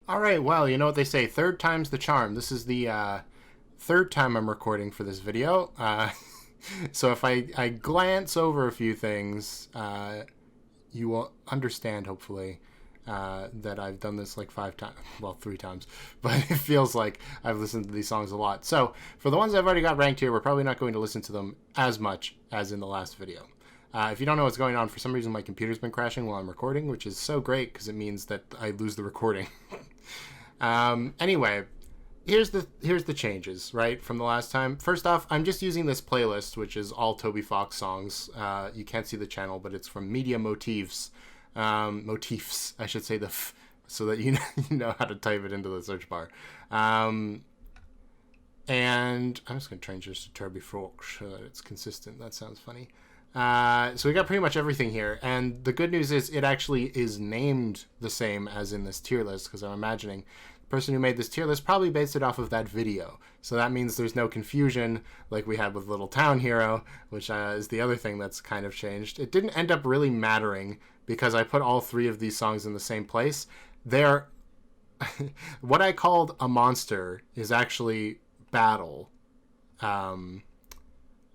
All right, well, you know what they say, third time's the charm. This is the third time I'm recording for this video. So if I glance over a few things, you will understand, hopefully, that I've done this like 5 times, well, 3 times, but it feels like I've listened to these songs a lot. So for the ones I've already got ranked here, we're probably not going to listen to them as much as in the last video. If you don't know what's going on, for some reason my computer's been crashing while I'm recording, which is so great because it means that I lose the recording. Anyway, here's the changes, right, from the last time. First off, I'm just using this playlist, which is all Toby Fox songs. You can't see the channel, but it's from Media Motifs. Motifs, I should say the f, so that you know how to type it into the search bar. And I'm just going to change this to Toby Fox so that it's consistent. That sounds funny. So we got pretty much everything here, and the good news is it actually is named the same as in this tier list, because I'm imagining the person who made this tier list probably based it off of that video. So that means there's no confusion like we had with Little Town Hero, which is the other thing that's kind of changed. It didn't end up really mattering because I put all 3 of these songs in the same place. They're what I called a monster is actually Battle.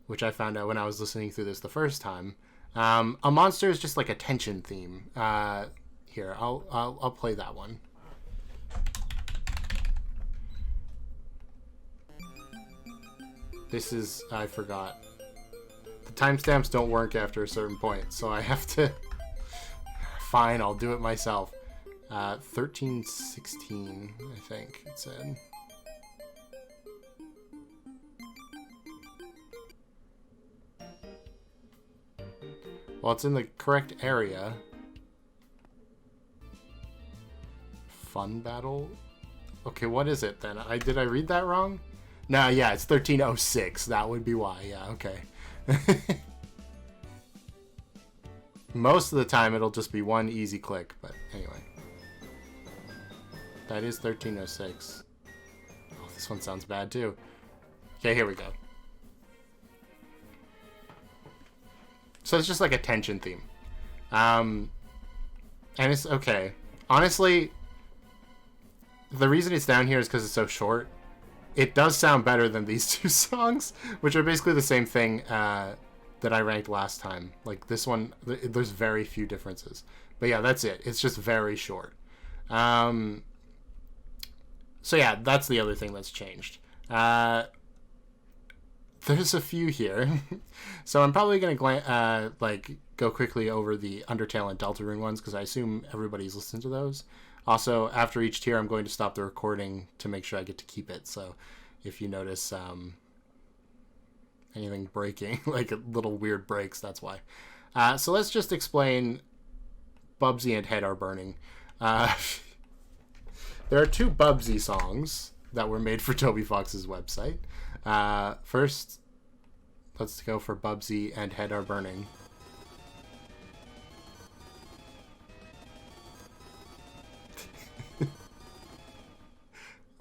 Which I found out when I was listening through this the first time. A monster is just like a tension theme. Here, I'll play that one. This is, I forgot. The timestamps don't work after a certain point, so I have to. Fine, I'll do it myself. 1316, I think it said. Well, it's in the correct area. Fun battle? Okay, what is it then? Did I read that wrong? No, yeah, it's 1306. That would be why. Yeah, okay. Most of the time, it'll just be one easy click, but anyway. That is 1306. Oh, this one sounds bad, too. Okay, here we go. So it's just like a tension theme. And it's okay. Honestly, the reason it's down here is because it's so short. It does sound better than these 2 songs, which are basically the same thing that I ranked last time. Like this one, there's very few differences. But yeah, that's it. It's just very short. So yeah, that's the other thing that's changed. There's a few here. So I'm probably going to go quickly over the Undertale and Deltarune ones because I assume everybody's listened to those. Also, after each tier, I'm going to stop the recording to make sure I get to keep it. So if you notice anything breaking, like little weird breaks, that's why. So let's just explain Bubsy and Head Are Burning. There are 2 Bubsy songs that were made for Toby Fox's website. First, let's go for Bubsy and Head Are Burning.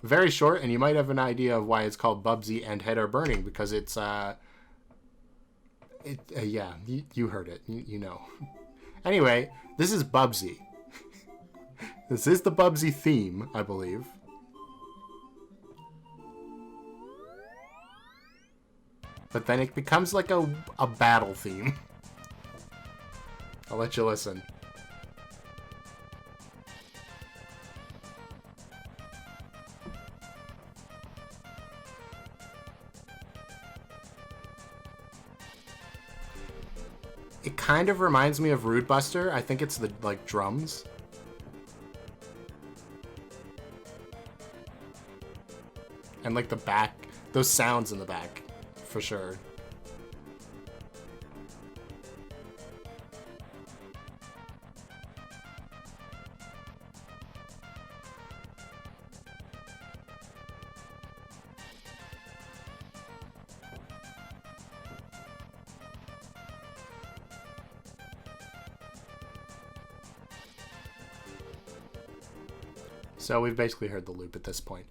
Very short, and you might have an idea of why it's called Bubsy and Head Are Burning, because it's, yeah, you heard it, you know. Anyway, this is Bubsy. This is the Bubsy theme, I believe. But then it becomes like a battle theme. I'll let you listen. It kind of reminds me of Rude Buster. I think it's the like drums. And like the back, those sounds in the back. For sure. So we've basically heard the loop at this point.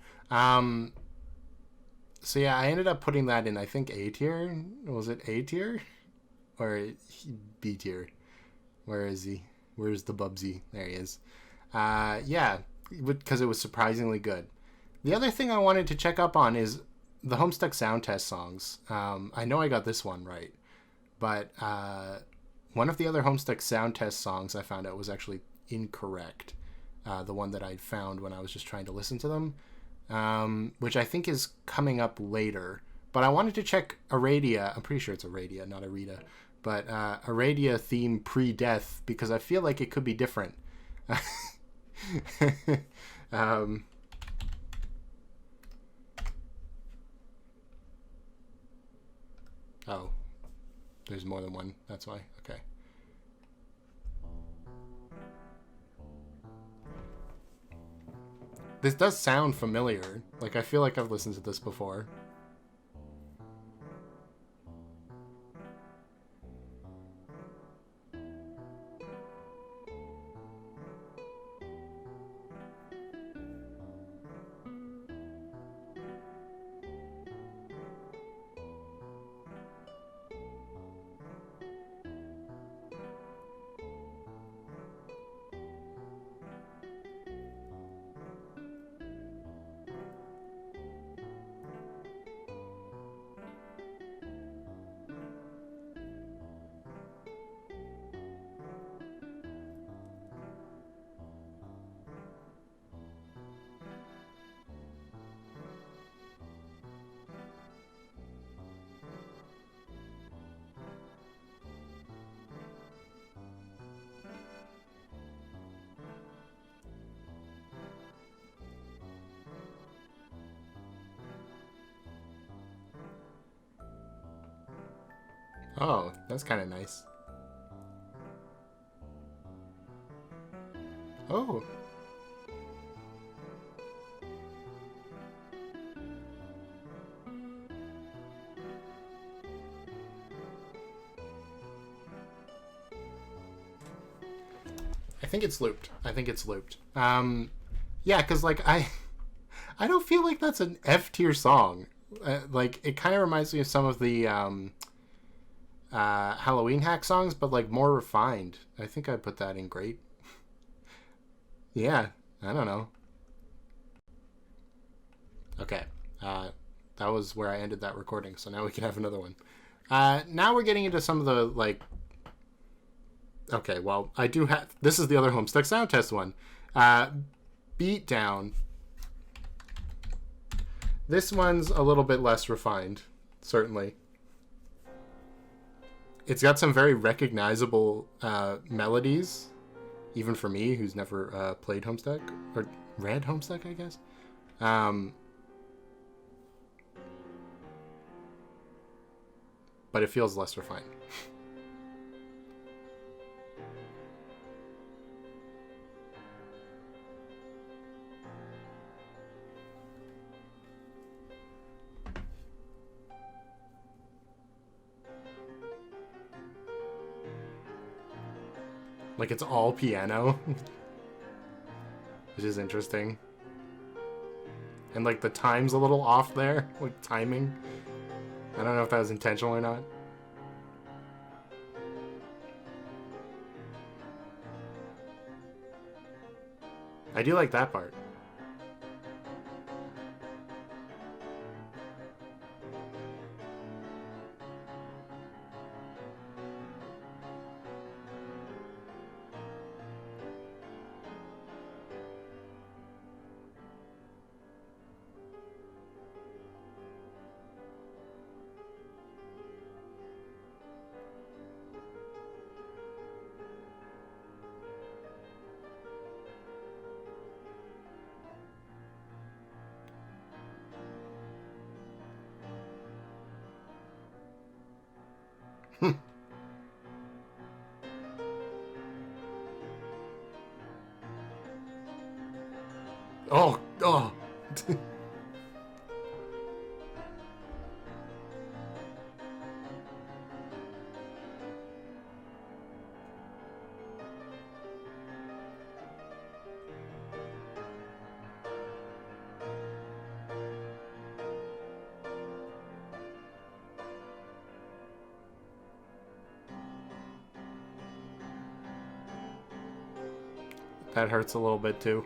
So yeah, I ended up putting that in, I think, A tier. Was it A tier? Or B tier? Where is he? Where's the Bubsy? There he is. Yeah. because it was surprisingly good. The other thing I wanted to check up on is the Homestuck sound test songs. I know I got this one right, but one of the other Homestuck sound test songs I found out was actually incorrect. The one that I found when I was just trying to listen to them, which I think is coming up later. But I wanted to check Aradia. I'm pretty sure it's Aradia, not Arita. But Aradia theme pre-death, because I feel like it could be different. Oh, there's more than one. That's why. Okay. This does sound familiar. Like, I feel like I've listened to this before. Oh, that's kind of nice. Oh. I think it's looped. Yeah, because, like, I don't feel like that's an F-tier song. Like, it kind of reminds me of some of the Halloween hack songs, but, like, more refined. I think I put that in great. Yeah, I don't know. Okay, that was where I ended that recording, so now we can have another one. Now we're getting into some of the, like... Okay, well, I do have... This is the other Homestuck sound test one. Beat Down. This one's a little bit less refined, certainly. It's got some very recognizable melodies, even for me, who's never played Homestuck, or read Homestuck, I guess. But it feels less refined. Like, it's all piano, which is interesting. And, like, the time's a little off there, like, timing. I don't know if that was intentional or not. I do like that part. Oh, oh. That hurts a little bit too.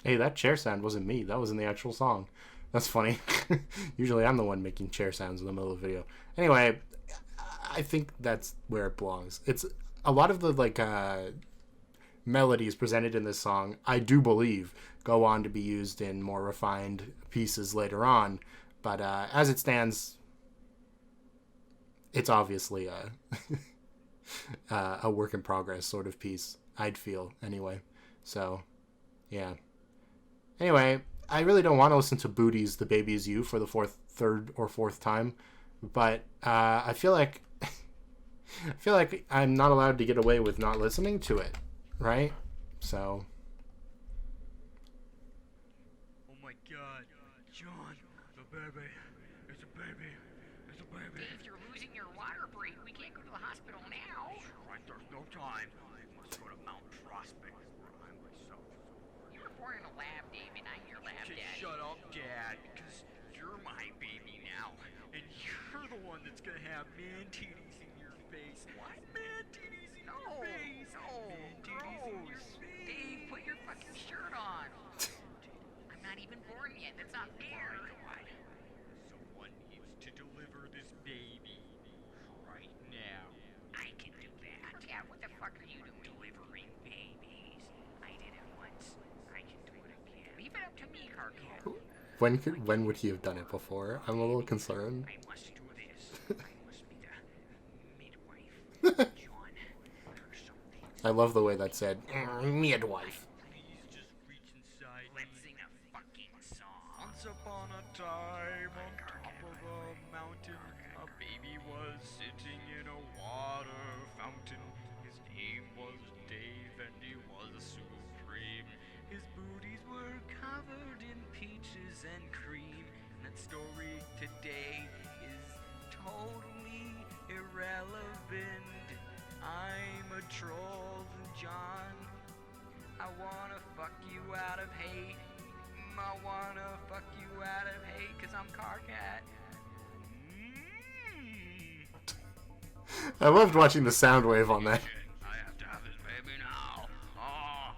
Hey, that chair sound wasn't me. That was in the actual song. That's funny. Usually I'm the one making chair sounds in the middle of the video. Anyway, I think that's where it belongs. It's a lot of the melodies presented in this song, I do believe, go on to be used in more refined pieces later on. But as it stands, it's obviously a work in progress sort of piece, I'd feel, anyway. So, yeah. Anyway, I really don't want to listen to Booty's The Baby Is You for the third or fourth time, but I feel like I'm not allowed to get away with not listening to it, right? So. Oh my God, John, the baby, it's a baby, it's a baby. Dave, you're losing your water break. We can't go to the hospital now. Right, there's no time. I must go to Mount Prospect where I'm myself. You were born in a lab, Dave, and I'm your lab Just daddy. shut up, Dad, because you're my baby now, and you're the one that's gonna have man titties in your face. What? Man titties in your face. Man titties in your Gross. face. Dave, put your fucking shirt on. I'm not even born yet. That's not fair. Someone needs to deliver this baby right now. I can do that. Yeah, what the fuck are you doing? Delivering babies. I did it once. I can do it again. Leave it up to me, Carcat. When would he have done it before? I'm a little concerned. I must do this. I must be the midwife. John, or something. I love the way that said, midwife. Please just reach inside. Let's sing a fucking song. Once upon a time, on top of a mountain, a baby was sitting in a water fountain. His name was Dave, and he was supreme. His booties were covered in peaches and cream. And that story today is totally irrelevant. I'm a troll, John. I wanna fuck you out of hate. I wanna fuck you out of hate, cause I'm Carcat. I loved watching the sound wave on that. I have to have this baby now. Oh.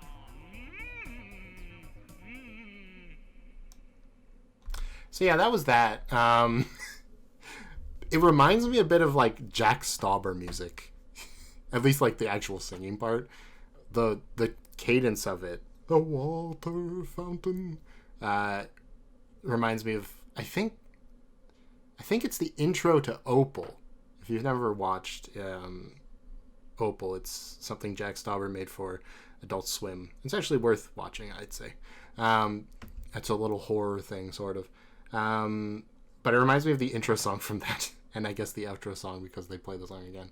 So yeah, that was that. It reminds me a bit of like Jack Stauber music, at least like the actual singing part. The cadence of it, the water fountain, reminds me of I think it's the intro to Opal. If you've never watched Opal, it's something Jack Stauber made for Adult Swim. It's actually worth watching, I'd say. It's a little horror thing, sort of. But it reminds me of the intro song from that, and I guess the outro song because they play the song again.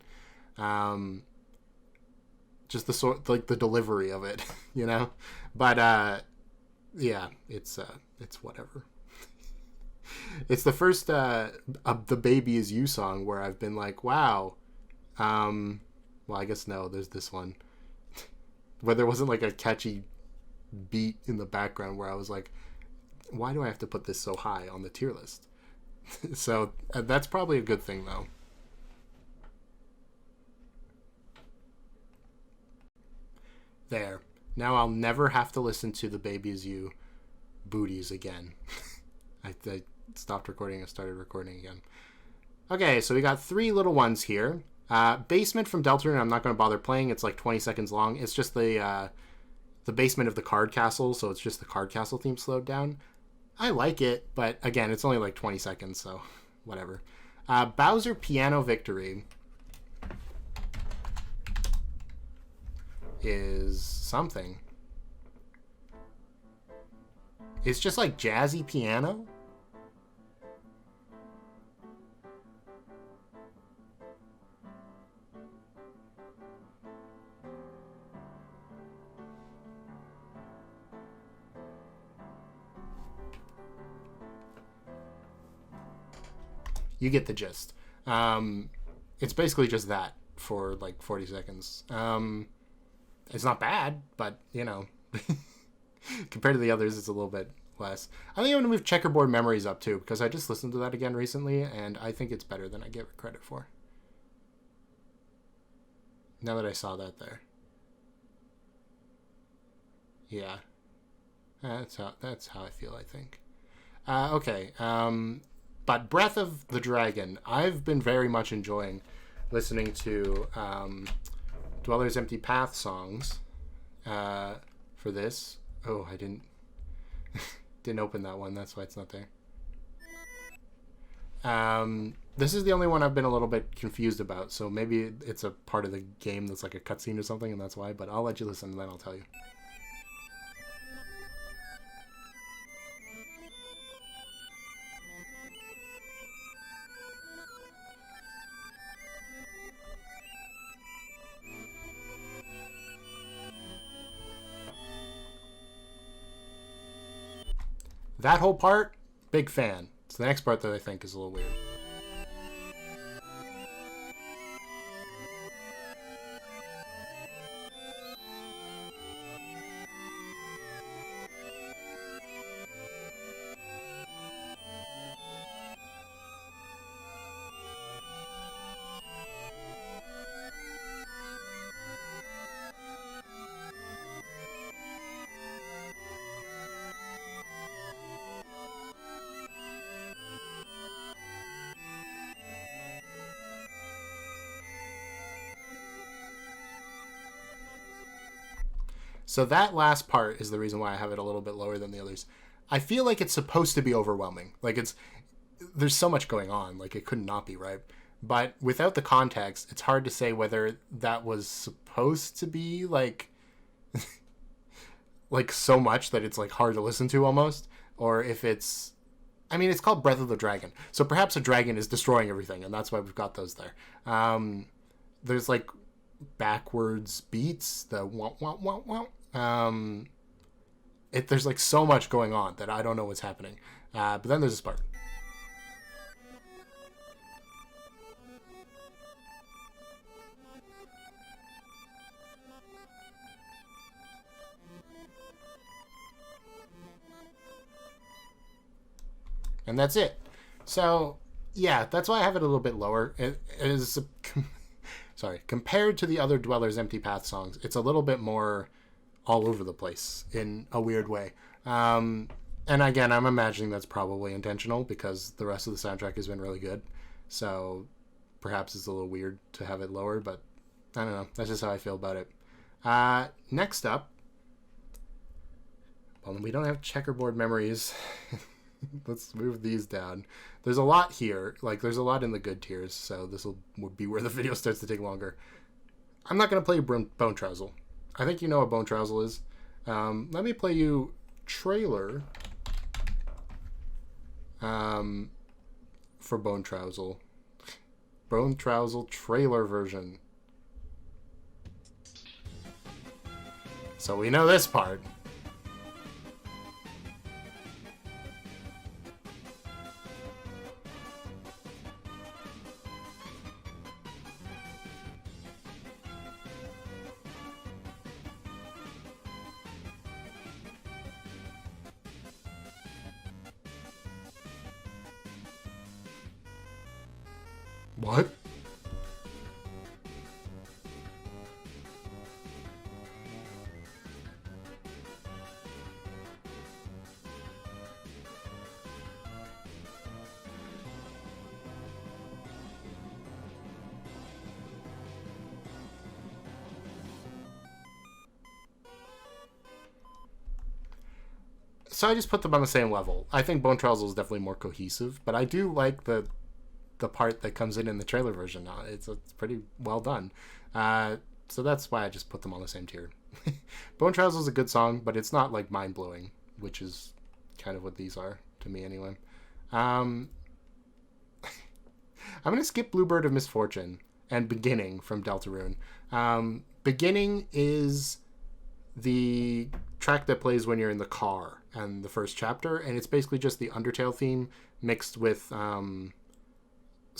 Just the sort, like the delivery of it, you know. But yeah, it's whatever. It's the first The Baby Is You song where I've been like, wow. Well, I guess no, there's this one where there wasn't like a catchy beat in the background where I was like, why do I have to put this so high on the tier list? So that's probably a good thing, though. There. Now I'll never have to listen to The Baby Is You booties again. I stopped recording and started recording again. Okay, so we got three little ones here. Basement from Deltarune, I'm not going to bother playing. It's like 20 seconds long. It's just the basement of the card castle, so it's just the card castle theme slowed down. I like it, but again, it's only like 20 seconds, so whatever. Bowser Piano Victory is something. It's just like jazzy piano. you get the gist. It's basically just that for like 40 seconds. It's not bad, but you know, compared to the others, it's a little bit less. I think I'm gonna move Checkerboard Memories up too, because I just listened to that again recently, and I think it's better than I give it credit for. Now that I saw that there. Yeah. That's how I feel, I think. Okay. But Breath of the Dragon, I've been very much enjoying listening to Dweller's Empty Path songs for this. Oh, I didn't open that one. That's why it's not there. This is the only one I've been a little bit confused about, so maybe it's a part of the game that's like a cutscene or something, and that's why, but I'll let you listen and then I'll tell you. That whole part, big fan. It's the next part that I think is a little weird. So that last part is the reason why I have it a little bit lower than the others. I feel like it's supposed to be overwhelming. Like there's so much going on. Like it could not be, right? But without the context, it's hard to say whether that was supposed to be like like so much that it's like hard to listen to almost, or if it's, I mean, it's called Breath of the Dragon, so perhaps a dragon is destroying everything, and that's why we've got those there. There's like backwards beats, the wah wah wah wah. There's like so much going on that I don't know what's happening. But then there's this part. And that's it. So, yeah, that's why I have it a little bit lower. It is, sorry, compared to the other Dweller's Empty Path songs, it's a little bit more all over the place in a weird way. And again, I'm imagining that's probably intentional because the rest of the soundtrack has been really good. So perhaps it's a little weird to have it lower, but I don't know. That's just how I feel about it. Next up, well, we don't have Checkerboard Memories. Let's move these down. There's a lot here. Like, there's a lot in the good tiers, so this will be where the video starts to take longer. I'm not going to play Bone Trousel. I think you know what Bone Trousel is. Let me play you trailer for Bone Trousel. Bone Trousel trailer version. So we know this part. What? So I just put them on the same level. I think Bone Trousel is definitely more cohesive, but I do like the part that comes in the trailer version. It's pretty well done. So that's why I just put them on the same tier. Bone Trousel is a good song, but it's not like mind-blowing, which is kind of what these are to me anyway. I'm going to skip Bluebird of Misfortune and Beginning from Deltarune. Beginning is the track that plays when you're in the car and the first chapter, and it's basically just the Undertale theme mixed with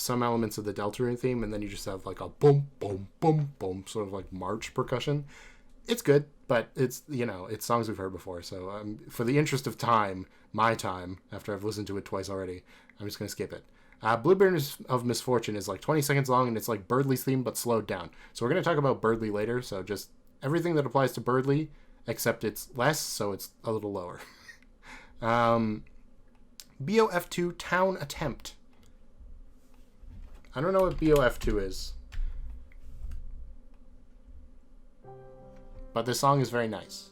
some elements of the Deltarune theme, and then you just have like a boom, boom, boom, boom, sort of like march percussion. It's good, but it's, you know, it's songs we've heard before. So for the interest of time, my time, after I've listened to it twice already, I'm just going to skip it. Blueberries of Misfortune is like 20 seconds long, and it's like Birdley's theme, but slowed down. So we're going to talk about Birdley later. So just everything that applies to Birdley, except it's less, so it's a little lower. BOF2 Town Attempt. I don't know what BOF2 is, but this song is very nice.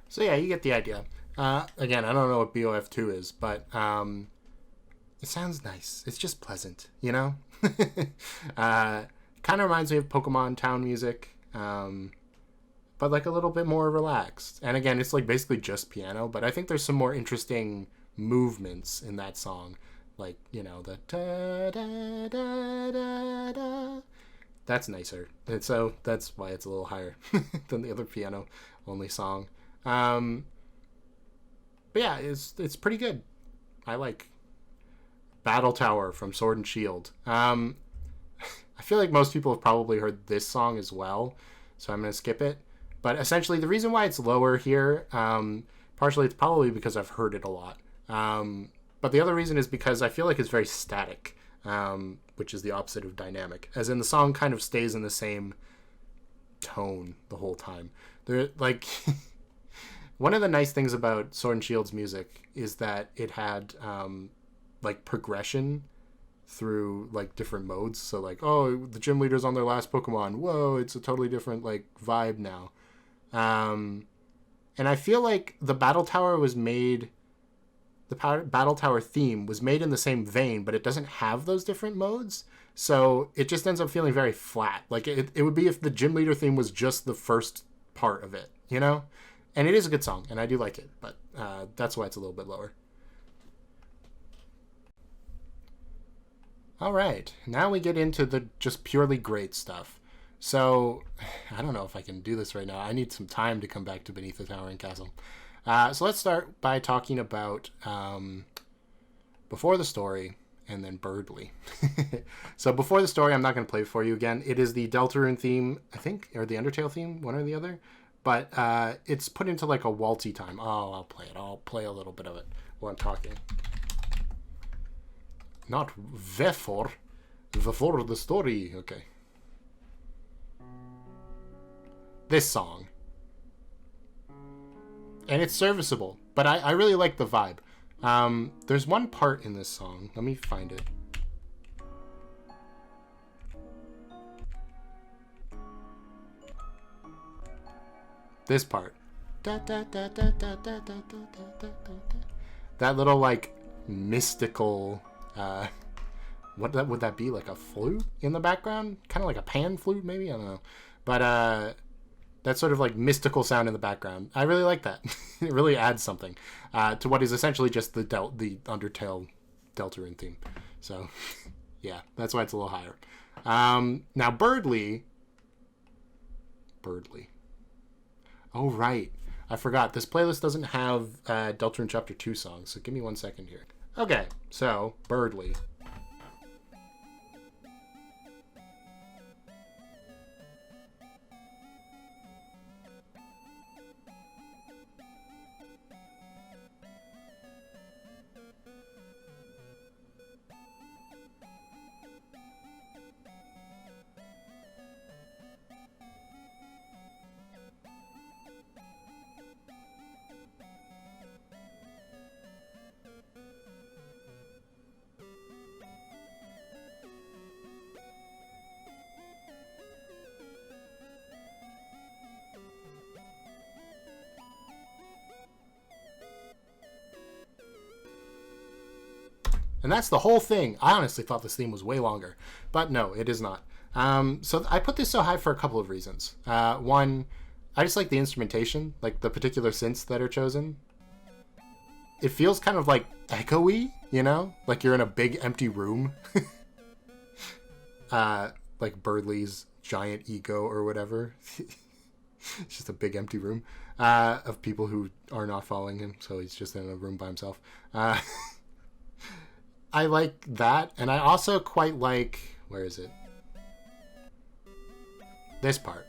So yeah, you get the idea. Again, I don't know what BOF2 is, but it sounds nice. It's just pleasant, you know? Kind of reminds me of Pokemon Town music, but like a little bit more relaxed. And again, it's like basically just piano, but I think there's some more interesting movements in that song. Like, you know, the da da da da da. That's nicer. And so that's why it's a little higher than the other piano-only song. But yeah, it's pretty good. I like Battle Tower from Sword and Shield. I feel like most people have probably heard this song as well, so I'm going to skip it. But essentially, the reason why it's lower here, partially it's probably because I've heard it a lot. But the other reason is because I feel like it's very static, which is the opposite of dynamic. As in, the song kind of stays in the same tone the whole time. They're like... One of the nice things about Sword and Shield's music is that it had like progression through like different modes. So like, oh, the gym leader's on their last Pokemon. Whoa, it's a totally different like vibe now. And I feel like the Battle Tower was made, the Battle Tower theme was made in the same vein, but it doesn't have those different modes. So it just ends up feeling very flat. Like it would be if the gym leader theme was just the first part of it, you know? And it is a good song, and I do like it, but that's why it's a little bit lower. All right, now we get into the just purely great stuff. So, I don't know if I can do this right now. I need some time to come back to Beneath the Towering Castle. So let's start by talking about Before the Story and then Birdley. So Before the Story, I'm not going to play for you again. It is the Deltarune theme, I think, or the Undertale theme, one or the other. But it's put into like a waltzy time. Oh, I'll play it. I'll play a little bit of it while I'm talking. Not before the story. Okay. This song. And it's serviceable. But I really like the vibe. There's one part in this song. Let me find it. This part. That little, like, mystical, what would that be? Like a flute in the background? Kind of like a pan flute, maybe? I don't know. But, that sort of, like, mystical sound in the background. I really like that. It really adds something to what is essentially just the Undertale Deltarune theme. So, yeah, that's why it's a little higher. Now, Birdley. Oh, right. I forgot. This playlist doesn't have Deltarune Chapter 2 songs, so give me 1 second here. Okay, so, Birdley. And that's the whole thing. I honestly thought this theme was way longer, but no, it is not. So I put this so high for a couple of reasons. One, I just like the instrumentation, like the particular synths that are chosen. It feels kind of like echoey, you know? Like you're in a big empty room. Like Birdley's giant ego or whatever. It's just a big empty room of people who are not following him, so he's just in a room by himself. I like that, and I also quite like... Where is it? This part.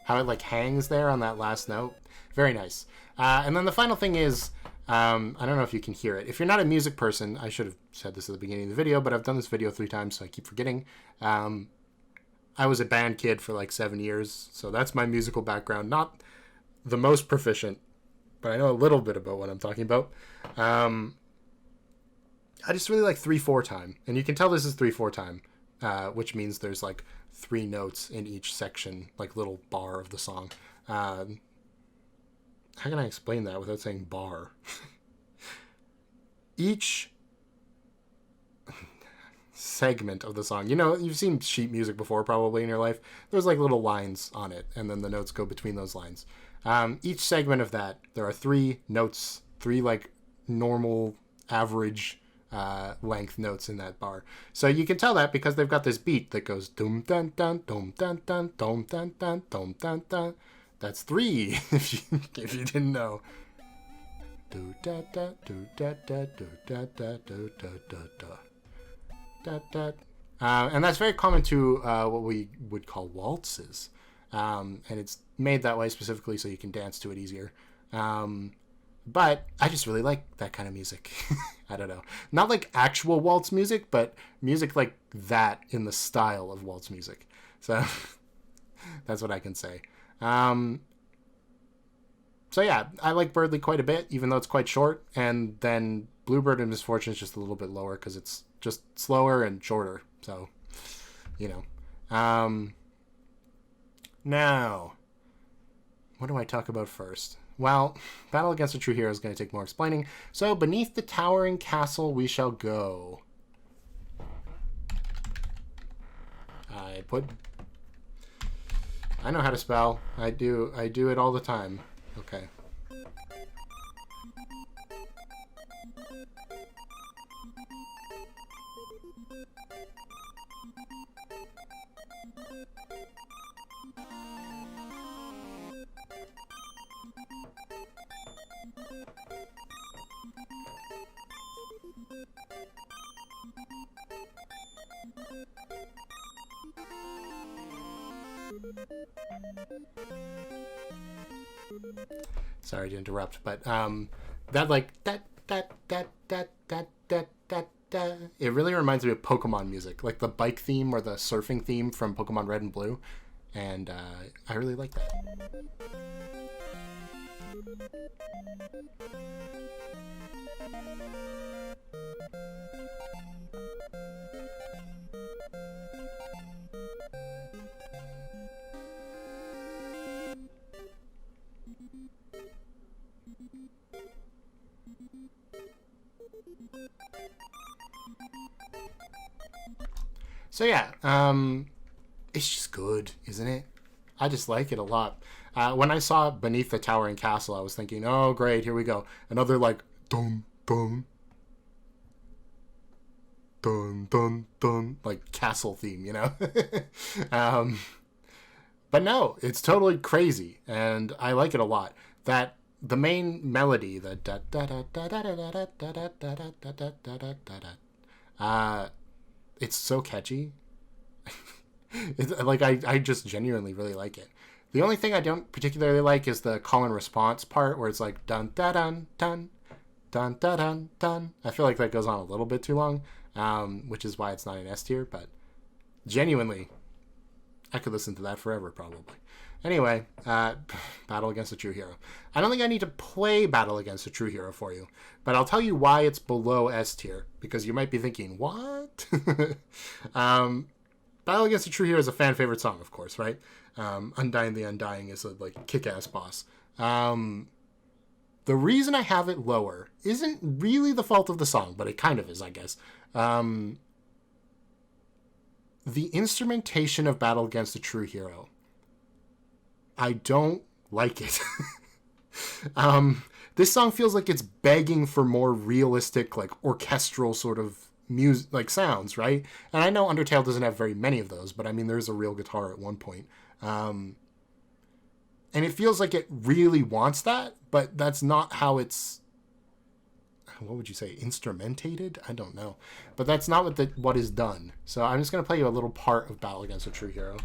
How it like hangs there on that last note. Very nice. And then the final thing is, I don't know if you can hear it. If you're not a music person, I should have said this at the beginning of the video, but I've done this video 3 times, so I keep forgetting. I was a band kid for like 7 years, so that's my musical background. Not the most proficient, but I know a little bit about what I'm talking about. I just really like 3/4 time, and you can tell this is 3/4 time, which means there's like 3 notes in each section, like little bar of the song. How can I explain that without saying bar? Each segment of the song, you know, you've seen sheet music before probably in your life. There's like little lines on it, and then the notes go between those lines. Each segment of that, there are 3 notes, 3 like normal average length notes in that bar. So you can tell that because they've got this beat that goes dum dun dun dum dun dun dum dun dun dum dun dun. That's 3 if you didn't know. Do da da do da da do da da do da da da. Da, da. And that's very common to what we would call waltzes. And it's made that way specifically so you can dance to it easier. But I just really like that kind of music. I don't know. Not like actual waltz music, but music like that in the style of waltz music. So that's what I can say. So yeah, I like Birdly quite a bit, even though it's quite short. And then Bluebird and Misfortune is just a little bit lower because it's just slower and shorter. So, you know. Now, what do I talk about first? Well, Battle Against a True Hero is going to take more explaining. So, beneath the towering castle we shall go. I know how to spell. I do it all the time. Okay. Sorry to interrupt, but that like that it really reminds me of Pokemon music, like the bike theme or the surfing theme from Pokemon Red and Blue, and I really like that. So yeah, it's just good, isn't it? I just like it a lot. When I saw Beneath the Towering Castle, I was thinking, oh great, here we go. Another like dun dun dun dun dun like castle theme, you know? But no, it's totally crazy, and I like it a lot. That the main melody, the da da da da da da da da da da da da da da da, it's so catchy. It's, like I just genuinely really like it. The only thing I don't particularly like is the call and response part where it's like dun da dun dun dun da dun dun. I feel like that goes on a little bit too long, which is why it's not an S tier. But genuinely, I could listen to that forever probably. Anyway, Battle Against a True Hero. I don't think I need to play Battle Against a True Hero for you, but I'll tell you why it's below S tier, because you might be thinking, what? Battle Against a True Hero is a fan favorite song, of course, right? Undying the Undying is a like kick-ass boss. The reason I have it lower isn't really the fault of the song, but it kind of is, I guess. The instrumentation of Battle Against a True Hero. I don't like it. This song feels like it's begging for more realistic, like orchestral sort of music, like sounds, right? And I know Undertale doesn't have very many of those, but I mean, there's a real guitar at one point. And it feels like it really wants that, but that's not how it's, what would you say, instrumentated? I don't know. But that's not what is done. So I'm just going to play you a little part of Battle Against a True Hero.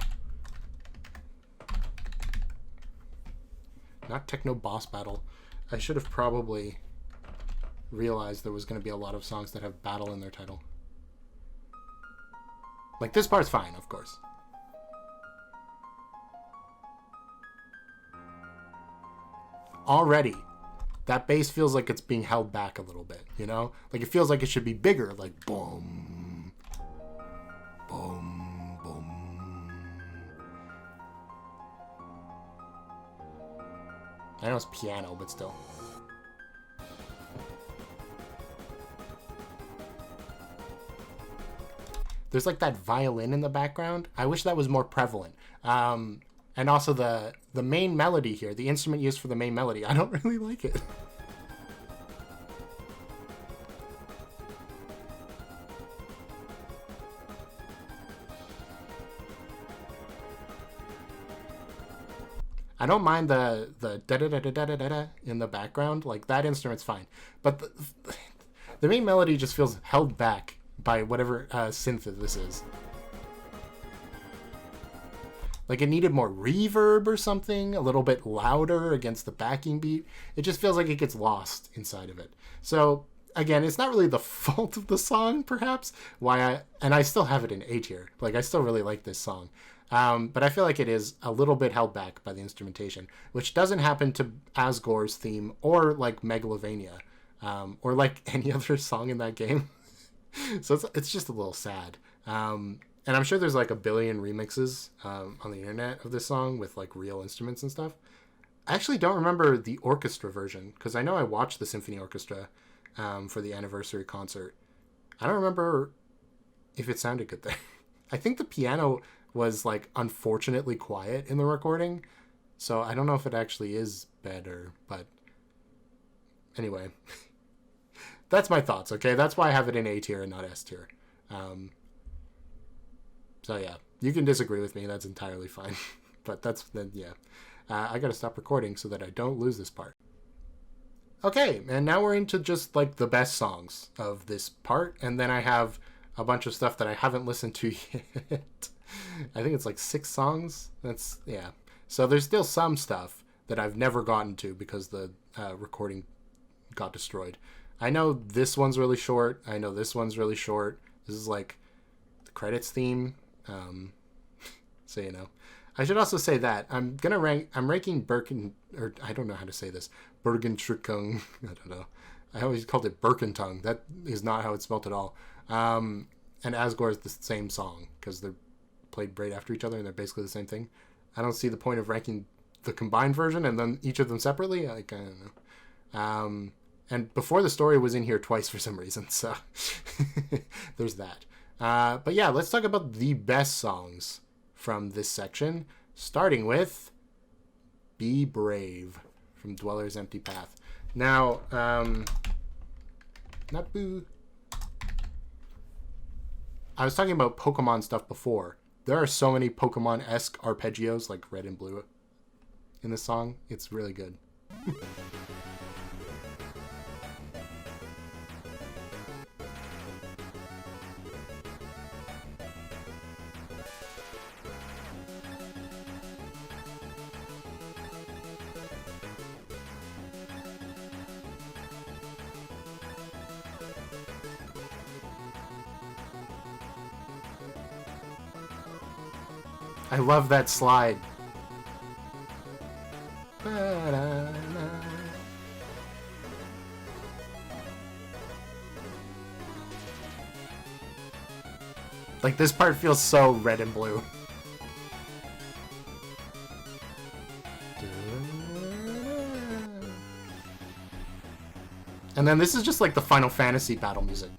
Not techno boss battle. I should have probably realized there was going to be a lot of songs that have battle in their title. Like, this part's fine, of course. Already, that bass feels like it's being held back a little bit, you know? Like, it feels like it should be bigger, like, boom, boom, boom. I know it's piano, but still. There's like that violin in the background. I wish that was more prevalent. And also the main melody here, the instrument used for the main melody, I don't really like it. I don't mind the da-da-da-da-da-da-da in the background. Like, that instrument's fine. But the main melody just feels held back by whatever synth this is. Like, it needed more reverb or something, a little bit louder against the backing beat. It just feels like it gets lost inside of it. So, again, it's not really the fault of the song, perhaps. And I still have it in A tier. Like, I still really like this song. But I feel like it is a little bit held back by the instrumentation, which doesn't happen to Asgore's theme or like Megalovania, or like any other song in that game. So it's just a little sad. And I'm sure there's like a billion remixes on the internet of this song with like real instruments and stuff. I actually don't remember the orchestra version because I know I watched the symphony orchestra for the anniversary concert. I don't remember if it sounded good there. I think the piano was like unfortunately quiet in the recording, so I don't know if it actually is better, but anyway. That's my thoughts, okay? That's why I have it in A tier and not S tier. So yeah, you can disagree with me, that's entirely fine. But I gotta stop recording so that I don't lose this part. Okay, and now we're into just like the best songs of this part, and then I have a bunch of stuff that I haven't listened to yet. I think it's like 6 songs. Yeah. So there's still some stuff that I've never gotten to because the recording got destroyed. I know this one's really short. I know this one's really short. This is like the credits theme. So, you know. I should also say that I'm ranking or I don't know how to say this. Bergentrückung. I don't know. I always called it Birkentung. That is not how it's spelled at all. And Asgore is the same song because they're played right after each other and they're basically the same thing. I don't see the point of ranking the combined version and then each of them separately. Like, I don't know. And Before the Story was in here twice for some reason, so there's that. But yeah, let's talk about the best songs from this section, starting with Be Brave from Dweller's Empty Path. Now, not Boo. I was talking about Pokemon stuff before. There are so many Pokemon-esque arpeggios, like Red and Blue, in this song. It's really good. I love that slide. Like, this part feels so Red and Blue. And then this is just like the Final Fantasy battle music.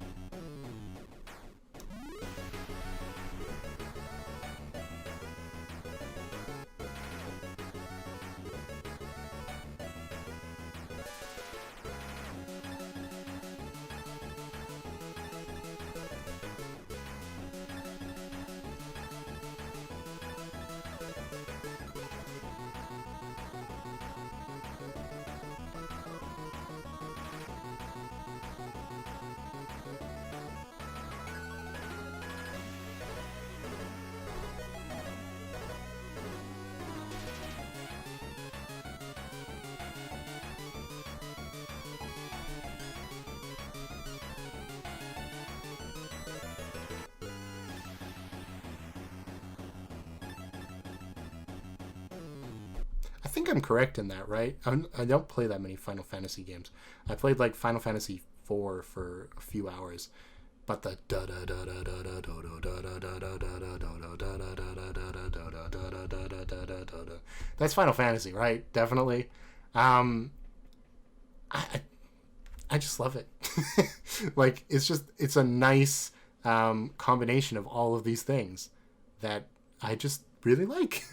I think I'm correct in that, right? I don't play that many Final Fantasy games. I played like Final Fantasy 4 for a few hours, but the that's Final Fantasy, right? Definitely. I I just love it. Like it's a nice combination of all of these things that I just really like.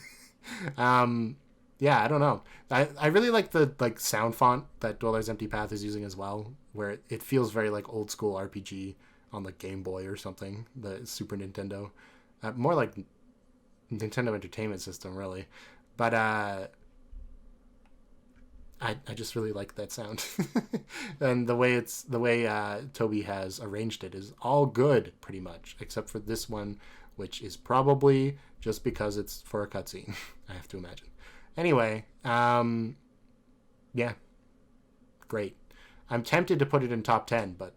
Yeah, I don't know. I really like the sound font that Dweller's Empty Path is using as well, where it feels very like old school RPG on the Game Boy or something, the Super Nintendo. More like Nintendo Entertainment System, really. But I just really like that sound. And the way Toby has arranged it is all good, pretty much, except for this one, which is probably just because it's for a cutscene, I have to imagine. Anyway, yeah, great. I'm tempted to put it in top 10, but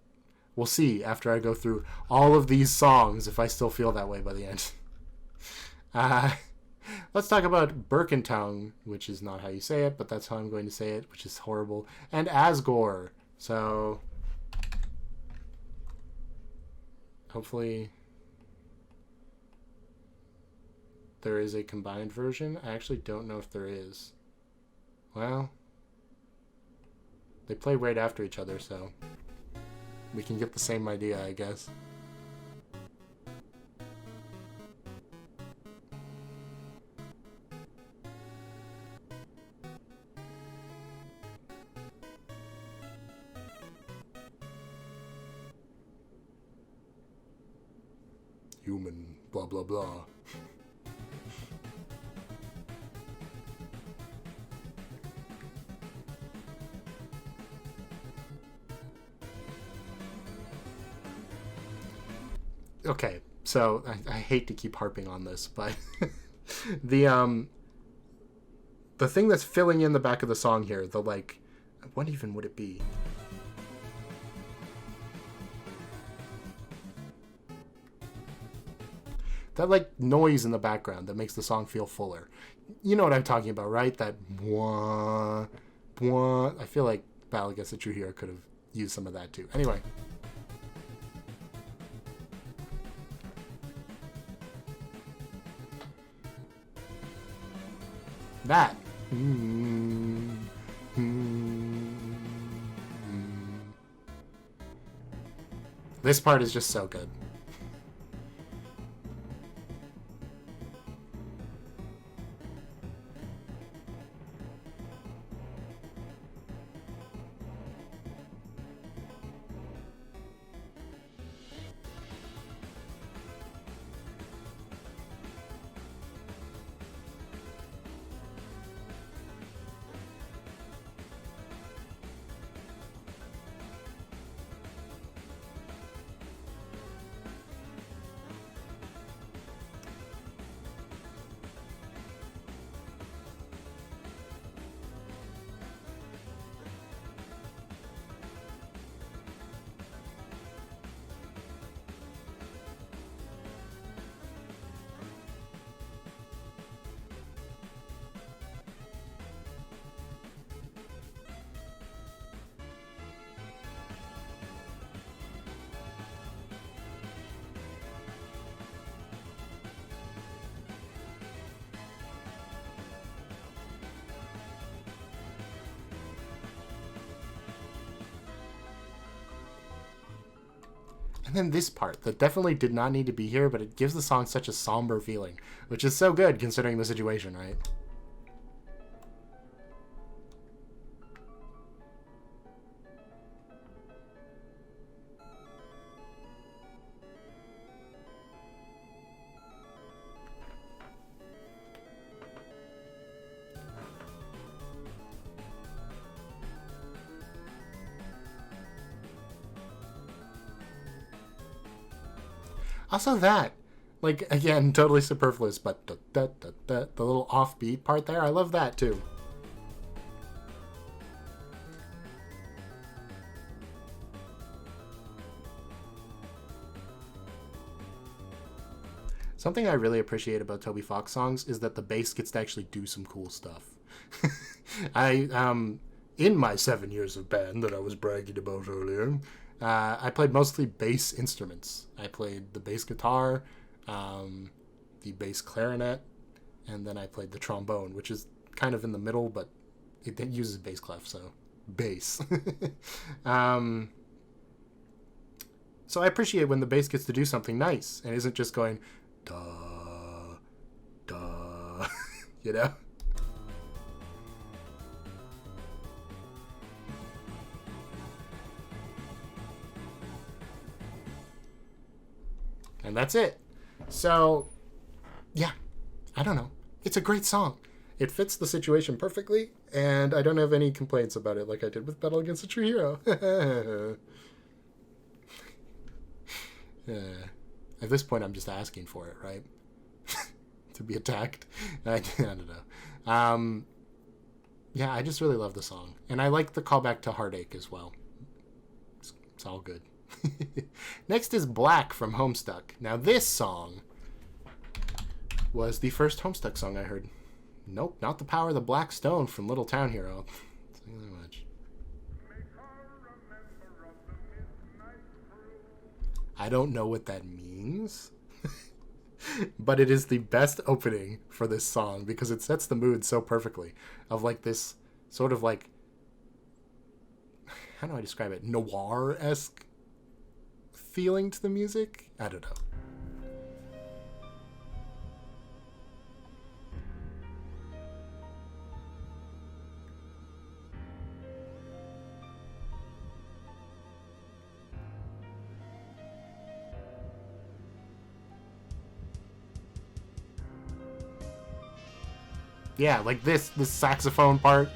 we'll see after I go through all of these songs if I still feel that way by the end. Let's talk about Birkentongue, which is not how you say it, but that's how I'm going to say it, which is horrible, and Asgore. So, hopefully there is a combined version. I actually don't know if there is. Well, they play right after each other, so we can get the same idea, I guess. Human, blah, blah, blah. Okay, so I hate to keep harping on this, but the thing that's filling in the back of the song here, the like, what even would it be? That like noise in the background that makes the song feel fuller. You know what I'm talking about, right? That bwah, bwah. I feel like Battle Against the True Hero could have used some of that too. Anyway. That. This part is just so good. And then this part that definitely did not need to be here, but it gives the song such a somber feeling, which is so good considering the situation, right? Also that, like, again, totally superfluous, but the little offbeat part there, I love that too. Something I really appreciate about Toby Fox songs is that the bass gets to actually do some cool stuff. In my 7 years of band that I was bragging about earlier, I played mostly bass instruments. I played the bass guitar, the bass clarinet, and then I played the trombone, which is kind of in the middle, but it uses bass clef, so bass. So I appreciate when the bass gets to do something nice and isn't just going, duh, duh, you know? And that's it. So, yeah, I don't know. It's a great song. It fits the situation perfectly, and I don't have any complaints about it like I did with Battle Against a True Hero. At this point, I'm just asking for it, right? To be attacked? I don't know. Yeah, I just really love the song. And I like the callback to Heartache as well. It's all good. Next is Black from Homestuck. Now this song was the first Homestuck song I heard. Nope, not The Power of the Black Stone from Little Town Hero. Thank you very much. I don't know what that means. But it is the best opening for this song because it sets the mood so perfectly of like this sort of like, how do I describe it? Noir-esque feeling to the music? I don't know. Yeah, like this saxophone part.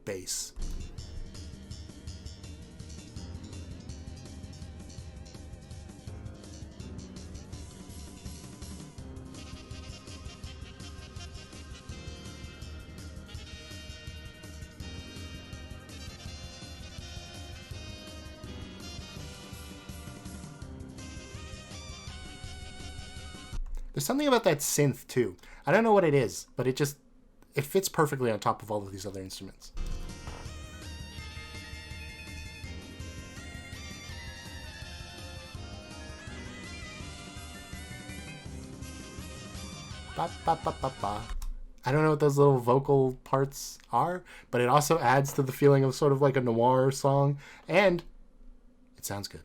Bass. There's something about that synth too. I don't know what it is, but it fits perfectly on top of all of these other instruments. Ba, ba, ba, ba, ba. I don't know what those little vocal parts are, but it also adds to the feeling of sort of like a noir song, and it sounds good.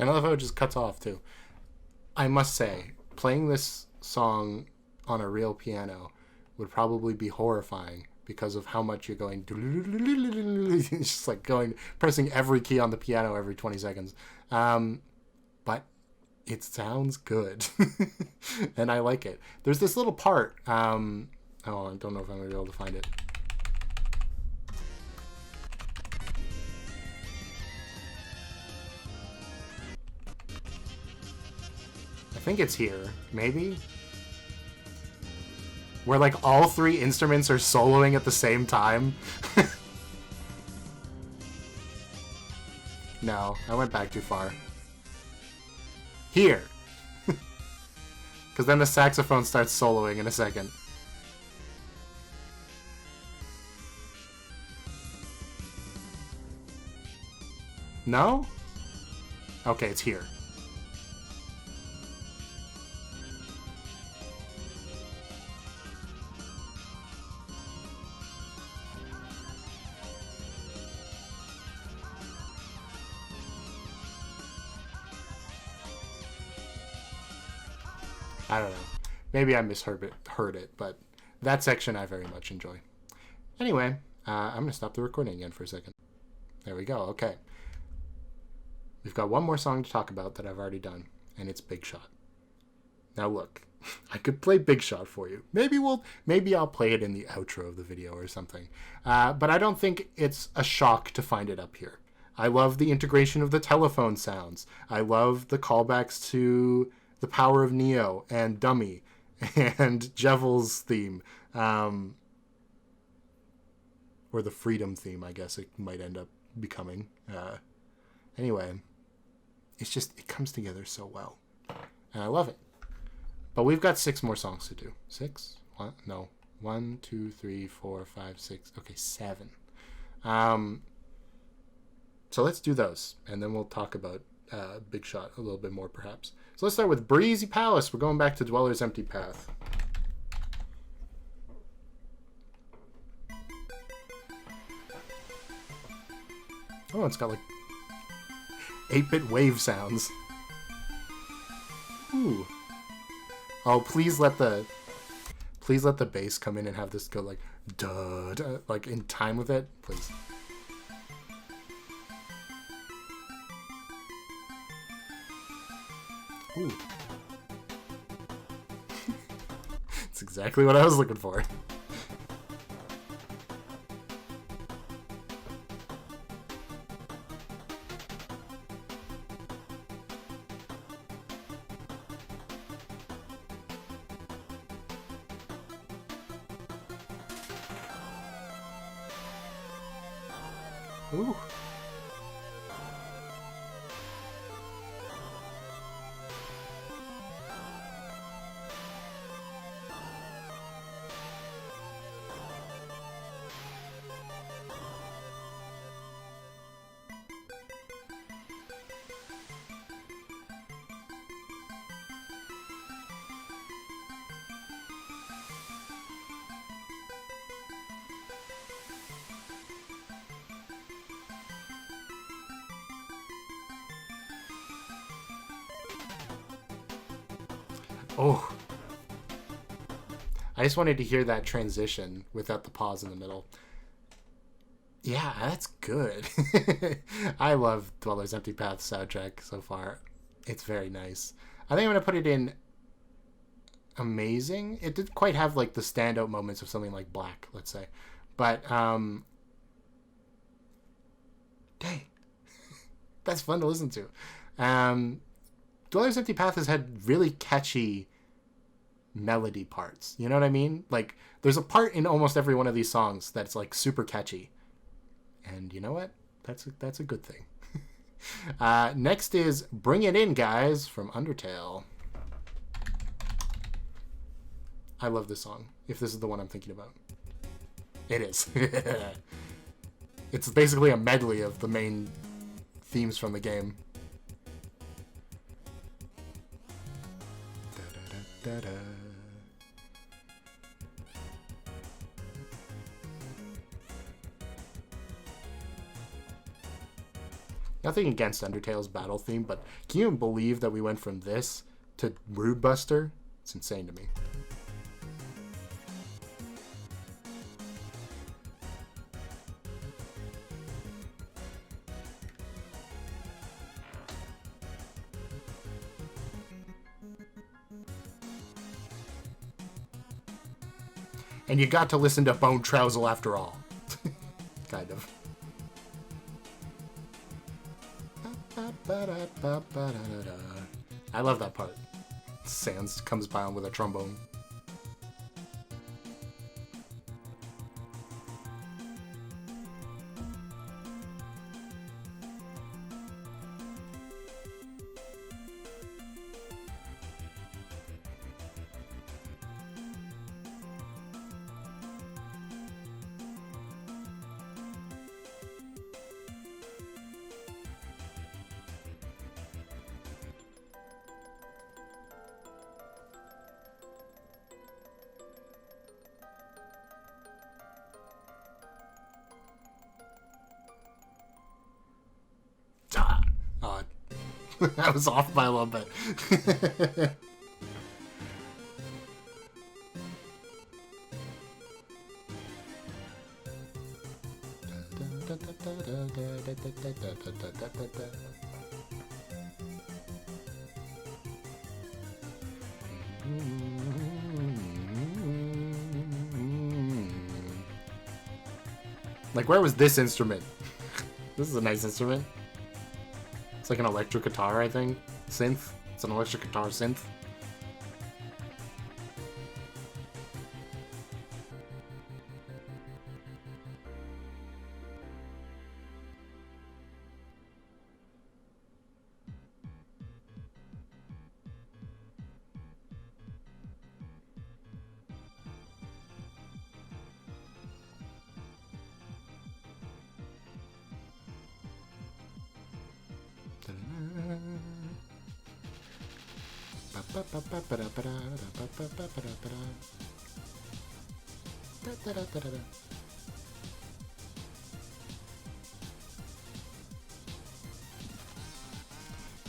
And I love how it just cuts off, too. I must say, playing this song on a real piano would probably be horrifying because of how much you're going... It's just like pressing every key on the piano every 20 seconds. But it sounds good. And I like it. There's this little part... I don't know if I'm going to be able to find it. I think it's here. Maybe? Where, like, all three instruments are soloing at the same time. No, I went back too far. Here! Because then the saxophone starts soloing in a second. No? Okay, it's here. I don't know. Maybe I misheard it, but that section I very much enjoy. Anyway, I'm going to stop the recording again for a second. There we go. Okay. We've got one more song to talk about that I've already done, and it's Big Shot. Now look, I could play Big Shot for you. Maybe I'll play it in the outro of the video or something. But I don't think it's a shock to find it up here. I love the integration of the telephone sounds. I love the callbacks to The Power of Neo and Dummy and Jevel's theme. Or the Freedom theme, I guess it might end up becoming. Anyway, it comes together so well. And I love it. But we've got 6 more songs to do. 6? What? No. 1, 2, 3, 4, 5, 6. Okay, 7. So let's do those. And then we'll talk about Big Shot a little bit more, perhaps. So let's start with Breezy Palace. We're going back to Dweller's Empty Path. Oh, it's got like 8-bit wave sounds. Ooh. Oh, please let the bass come in and have this go like duh, duh, like in time with it, please. Ooh. That's exactly what I was looking for. Ooh. Oh. I just wanted to hear that transition without the pause in the middle. Yeah, that's good. I love Dweller's Empty Path soundtrack so far. It's very nice. I think I'm going to put it in amazing. It didn't quite have like the standout moments of something like Black, let's say. But, dang. That's fun to listen to. Dweller's Empty Path has had really catchy melody parts. You know what I mean? Like, there's a part in almost every one of these songs that's like super catchy. And you know what? That's a good thing. Next is Bring It In, Guys from Undertale. I love this song, if this is the one I'm thinking about. It is. It's basically a medley of the main themes from the game. Da-da-da-da-da. Nothing against Undertale's battle theme, but can you even believe that we went from this to Rude Buster? It's insane to me. And you got to listen to Bone Trousel after all. Kind of. I love that part. Sans comes by on with a trombone. I was off by a little bit. Like, where was this instrument? This is a nice instrument. It's like an electric guitar, I think. Synth. It's an electric guitar synth.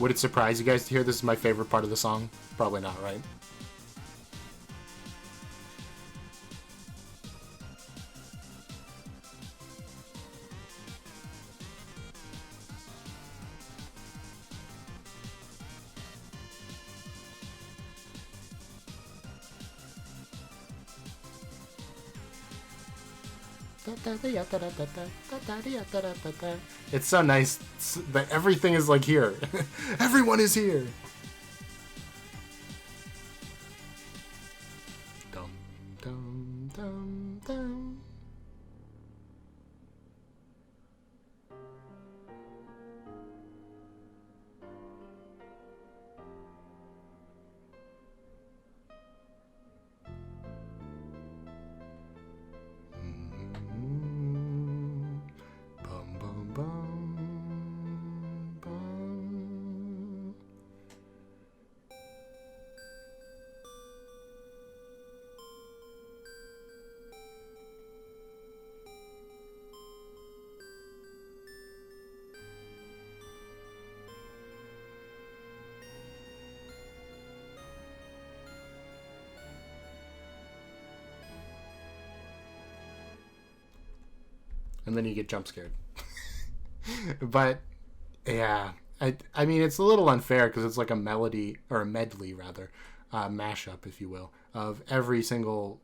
Would it surprise you guys to hear this is my favorite part of the song? Probably not, right? It's so nice that everything is like here. Everyone is here. Dum dum dum dum. And then you get jump scared. But yeah, I mean, it's a little unfair because it's like a melody, or a medley rather, mashup, if you will, of every single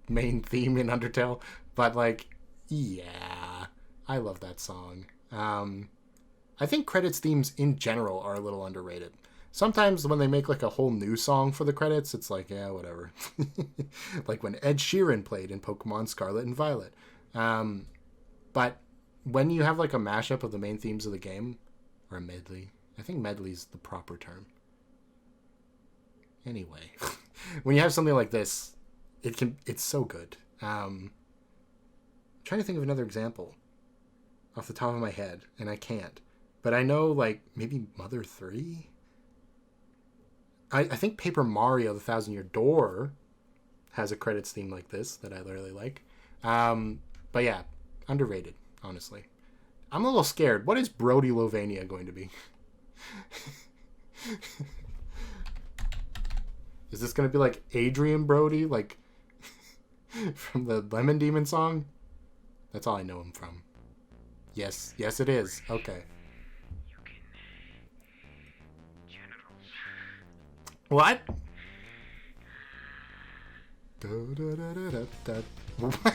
main theme in Undertale. But like, yeah, I love that song. I think credits themes in general are a little underrated. Sometimes when they make like a whole new song for the credits, it's like, yeah, whatever. Like when Ed Sheeran played in Pokemon Scarlet and Violet. But when you have like a mashup of the main themes of the game, or a medley, I think medley's the proper term. Anyway, when you have something like this, it's so good. I'm trying to think of another example off the top of my head, and I can't. But I know like maybe Mother 3? I think Paper Mario: The Thousand Year Door has a credits theme like this that I really like. But yeah, underrated, honestly. I'm a little scared. What is Brody Lovania going to be? Is this going to be like Adrian Brody, like from the Lemon Demon song? That's all I know him from. Yes, it is. Okay. What? What?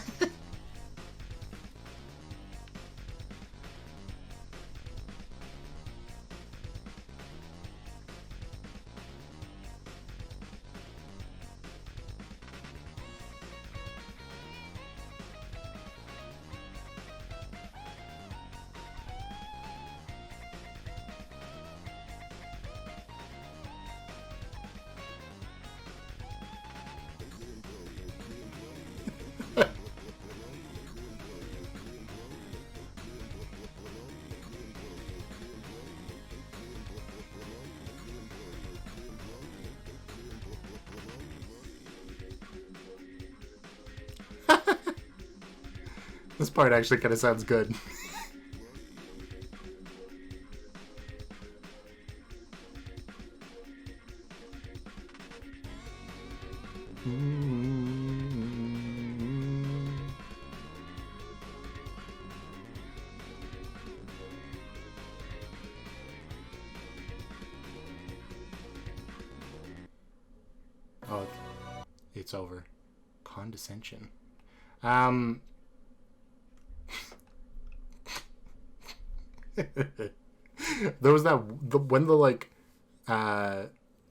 This part actually kind of sounds good. Oh, it's over. Condescension. There was when the like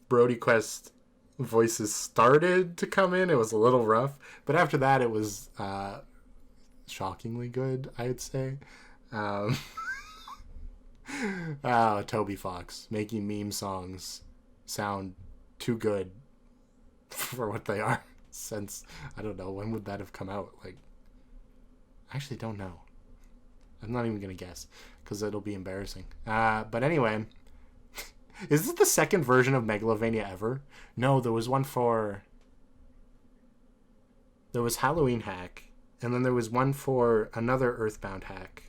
Brody Quest voices started to come in, it was a little rough, but after that it was shockingly good, I'd say. Toby Fox making meme songs sound too good for what they are. Since, I don't know, when would that have come out? Like, I actually don't know. I'm not even going to guess, because it'll be embarrassing. But anyway, is this the second version of Megalovania ever? No, there was one for... There was Halloween Hack, and then there was one for another Earthbound hack.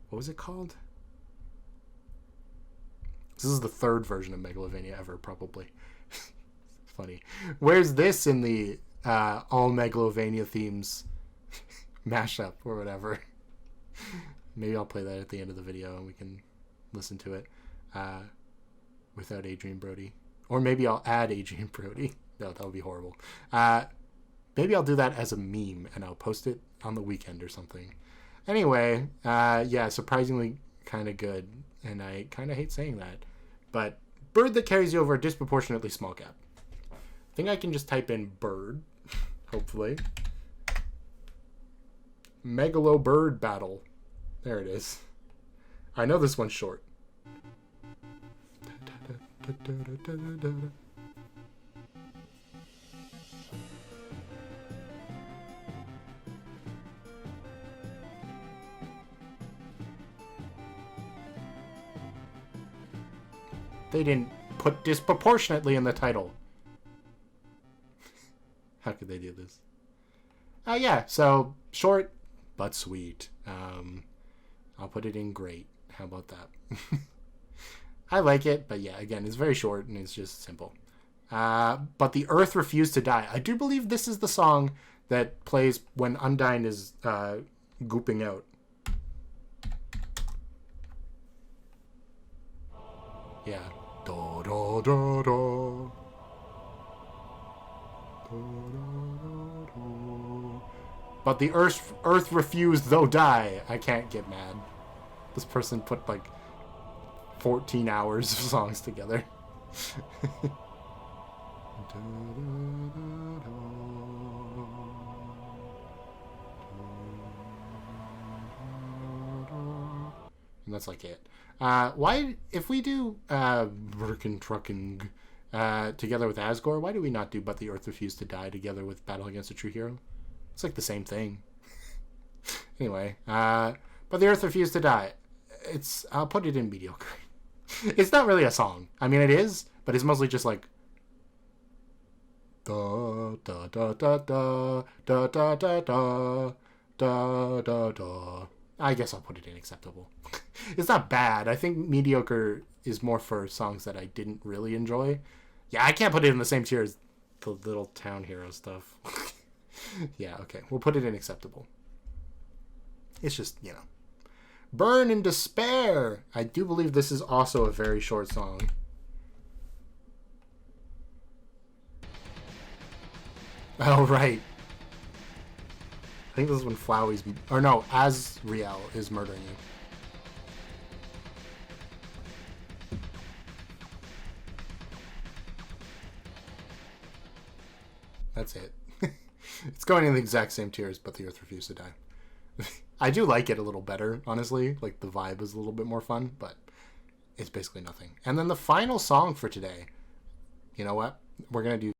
What was it called? This is the third version of Megalovania ever, probably. Funny. Where's this in the all Megalovania themes mashup or whatever? Maybe I'll play that at the end of the video and we can listen to it without Adrian Brody. Or maybe I'll add Adrian Brody. No, that would be horrible. Maybe I'll do that as a meme and I'll post it on the weekend or something. Anyway, yeah, surprisingly kind of good. And I kind of hate saying that. But bird that carries you over a disproportionately small gap. I think I can just type in bird, hopefully. Megalo bird battle. There it is. I know this one's short. They didn't put disproportionately in the title. How could they do this? Yeah, so short but sweet. I'll put it in great. How about that? I like it, but yeah, again, it's very short and it's just simple. But the Earth Refused to Die. I do believe this is the song that plays when Undyne is gooping out. Yeah. Da, da, da, da. But the Earth refused, though die. I can't get mad. This person put like 14 hours of songs together. And that's like it. Why, if we do Workin' Trucking together with Asgore, why do we not do But the Earth Refused to Die together with Battle Against a True Hero? It's like the same thing. Anyway, But the Earth Refused to Die. I'll put it in mediocre. It's not really a song. I mean, it is, but it's mostly just like da da da da da da da da da da da da. I guess I'll put it in acceptable. It's not bad. I think mediocre is more for songs that I didn't really enjoy. Yeah, I can't put it in the same tier as the Little Town Hero stuff. Yeah, okay. We'll put it in acceptable. It's just, you know. Burn in Despair. I do believe this is also a very short song. Oh, right. I think this is when Flowey's... Or no, Azriel is murdering you. That's it. It's going in the exact same tiers, but the Earth Refused to Die. I do like it a little better, honestly. Like, the vibe is a little bit more fun, but it's basically nothing. And then the final song for today. You know what? We're going to do...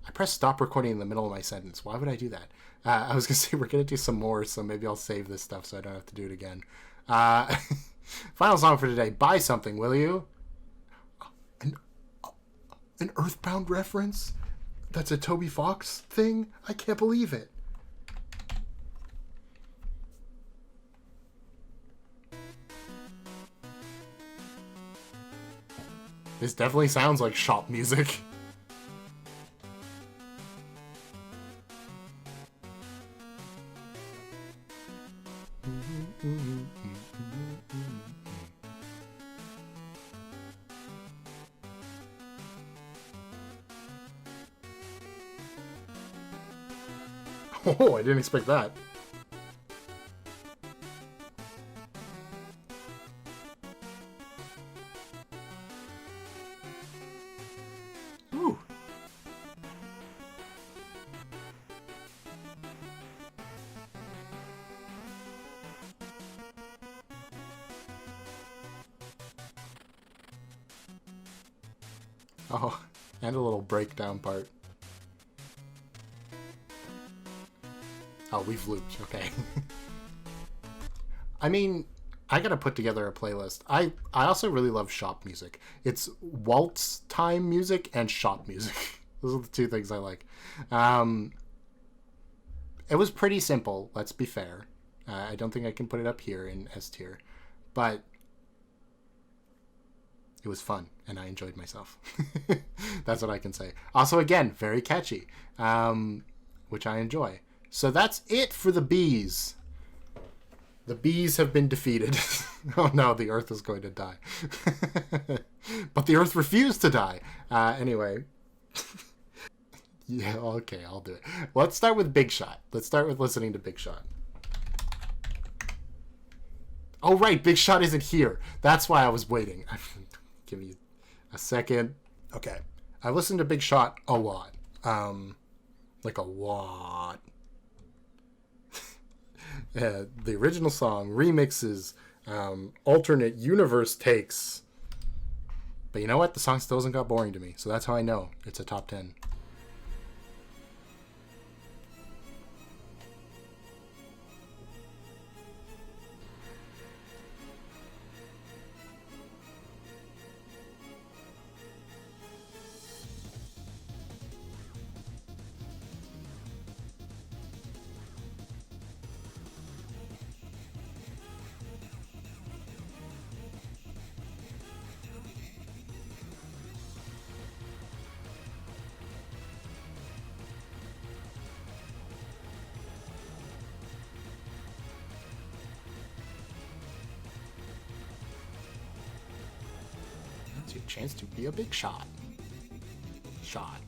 I pressed stop recording in the middle of my sentence. Why would I do that? I was going to say we're going to do some more, so maybe I'll save this stuff so I don't have to do it again. Final song for today. Buy Something, will you? An Earthbound reference? That's a Toby Fox thing? I can't believe it. This definitely sounds like shop music. Oh, I didn't expect that. Ooh. Oh, and a little breakdown part. Oh, we've looped. Okay. I mean, I gotta put together a playlist. I also really love shop music. It's waltz time music and shop music. Those are the two things I like. It was pretty simple, let's be fair. I don't think I can put it up here in S tier. But it was fun, and I enjoyed myself. That's what I can say. Also, again, very catchy, which I enjoy. So that's it for the bees. The bees have been defeated. Oh no, the Earth is going to die. But the Earth refused to die. Anyway. Yeah, okay, I'll do it. Let's start with Big Shot. Let's start with listening to Big Shot. Oh right, Big Shot isn't here. That's why I was waiting. Give me a second. Okay. I listened to Big Shot a lot. Like a lot. The original song, remixes, alternate universe takes. But you know what? The song still hasn't got boring to me. So that's how I know it's a top 10. That's your chance to be a big shot. Shot.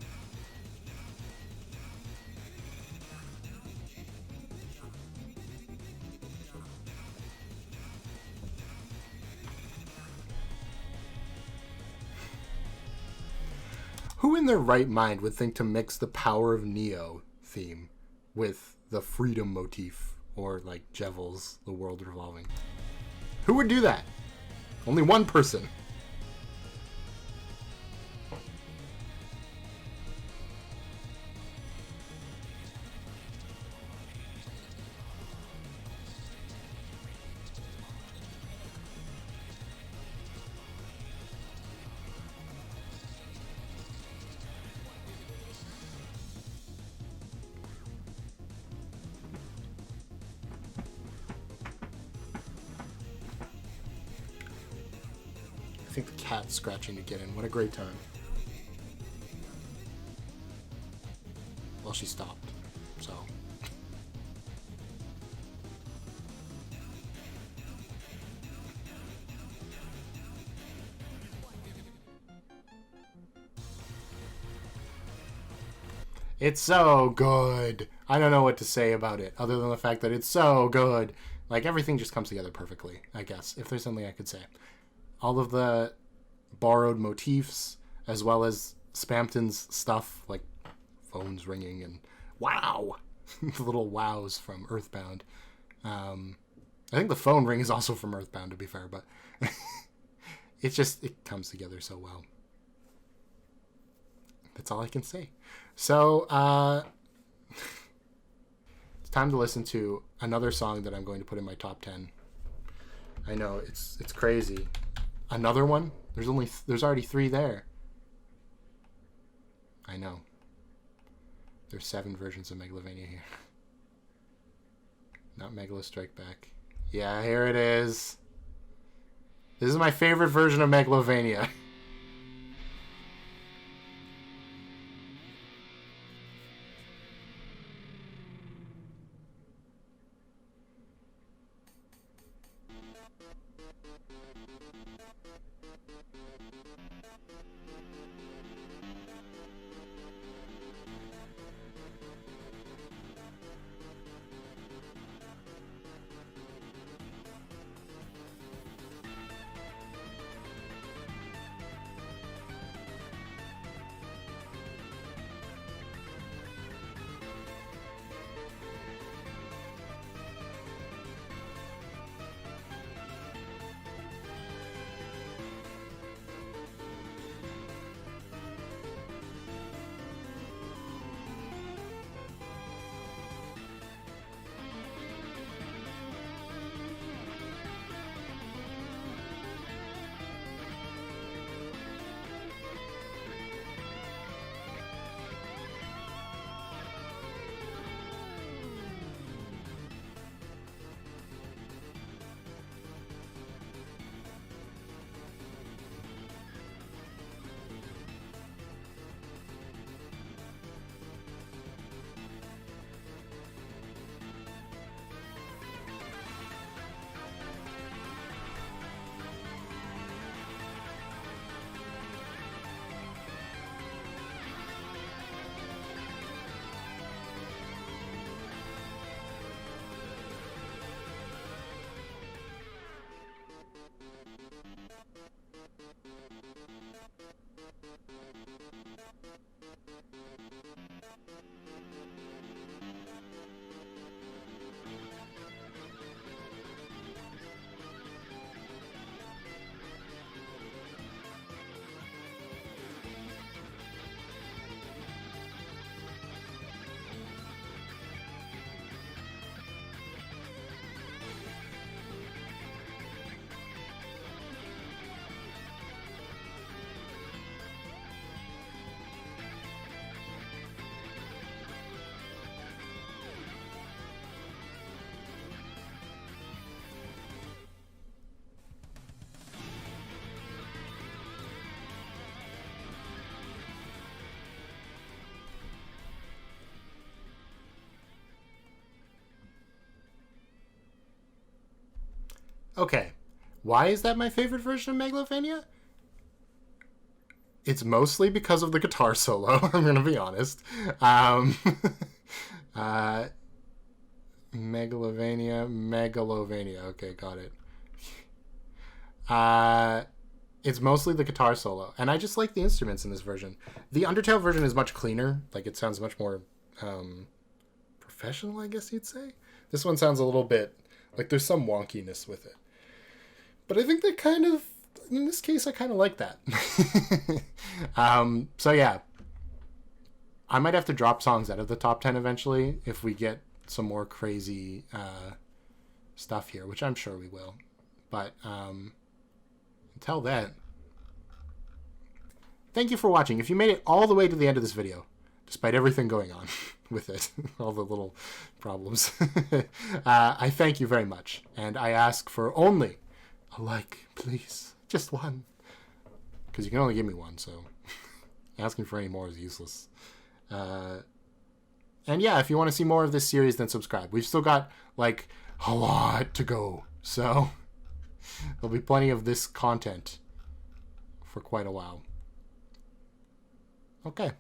Who in their right mind would think to mix the Power of Neo theme with the Freedom motif or like Jevils, the world revolving? Who would do that? Only one person. think the cat's scratching to get in. What a great time. Well, she stopped, so. It's so good. I don't know what to say about it other than the fact that it's so good. Like, everything just comes together perfectly, I guess, if there's something I could say. All of the borrowed motifs, as well as Spampton's stuff, like phones ringing and wow, the little wows from Earthbound. I think the phone ring is also from Earthbound, to be fair, but it comes together so well. That's all I can say. So, it's time to listen to another song that I'm going to put in my top 10. I know, it's crazy. Another one? There's already 3 there. I know. There's 7 versions of Megalovania here. Not Megalo Strike Back. Yeah, here it is. This is my favorite version of Megalovania. Okay, why is that my favorite version of Megalovania? It's mostly because of the guitar solo, I'm going to be honest. Megalovania. Okay, got it. It's mostly the guitar solo, and I just like the instruments in this version. The Undertale version is much cleaner. Like, it sounds much more professional, I guess you'd say. This one sounds a little bit like there's some wonkiness with it. But I think that kind of, in this case, I kind of like that. So yeah, I might have to drop songs out of the top 10 eventually if we get some more crazy stuff here, which I'm sure we will. But until then, thank you for watching. If you made it all the way to the end of this video, despite everything going on with it, all the little problems, I thank you very much. And I ask for only a like, please. Just one. because you can only give me one, so asking for any more is useless. And yeah, if you want to see more of this series, then subscribe. We've still got like a lot to go, so there'll be plenty of this content for quite a while. Okay.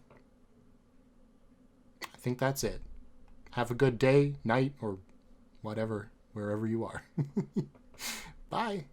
I think that's it. Have a good day, night, or whatever, wherever you are. Bye.